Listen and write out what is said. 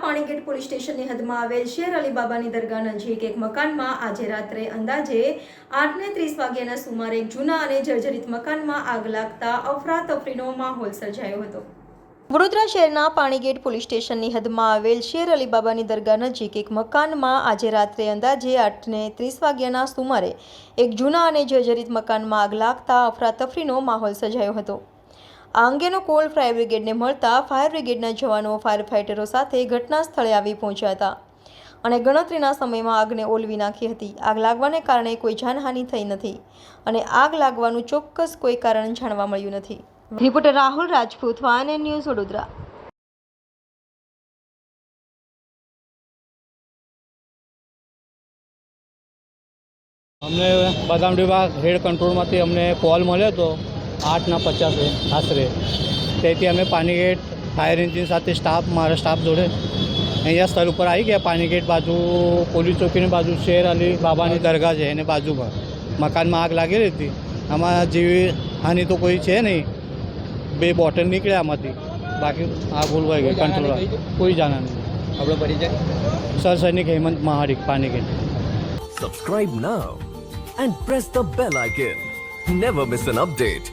Panigate police સ્ટેશનની હદમાં આવેલ share અલીબાબાની દરગાહ નજીક એક મકાનમાં આજે રાત્રે અંદાજે 8:30 વાગ્યાના સુમારે એક જૂના અને જર્જરિત મકાનમાં આગ લાગતા અફરાતફરીનો માહોલ સર્જાયો હતો। વડોદરા શહેરના પાણીગેટ પોલીસ સ્ટેશનની હદમાં આવેલ શેર અલીબાબાની દરગાહ નજીક એક મકાનમાં આજે રાત્રે અંદાજે 8:30 વાગ્યાના સુમારે એક જૂના અને જર્જરિત મકાનમાં આગ લાગતા અફરાતફરીનો માહોલ સર્જાયો હતો। આ અંગેનો કોલ ફાયર બ્રિગેડને મળતા ફાયર બ્રિગેડના જવાનો ફાયર ફાઇટરો સાથે ઘટના સ્થળે આવી પહોંચ્યા હતા અને ગણતરીના સમયમાં આગને ઓલવી નાખી હતી। આગ લાગવાને કારણે કોઈ જાનહાનિ થઈ નથી અને આગ લાગવાનું ચોક્કસ કોઈ કારણ જાણવા મળ્યું નથી। Reporter Rahul Rajput, van news, Vadodara. અમને બદામ વિભાગ હેડ કંટ્રોલમાંથી અમને કોલ મળ્યો હતો 8:50 આશરે। તેથી અમે પાણીગેટ ફાયર એન્જિન સાથે મારા સ્ટાફ જોડે અહીંયા સ્થળ ઉપર આવી ગયા। પાણીગેટ બાજુ પોલીસ ચોકીની બાજુ શેર અલી બાબાની દરગાહ છે એને બાજુમાં મકાનમાં આગ લાગેલી હતી। આમાં જીવી હાનિ તો કોઈ છે નહીં, 2 બોટલ નીકળ્યા આમાંથી, બાકી આગ ઓલવાઈ ગઈ કંટ્રોલ, કોઈ જાણા નહીં। આપણો પરિચય સર સૈનિક Hemant મહાડિક, Panigate. Subscribe now and press the bell icon. Never miss an update.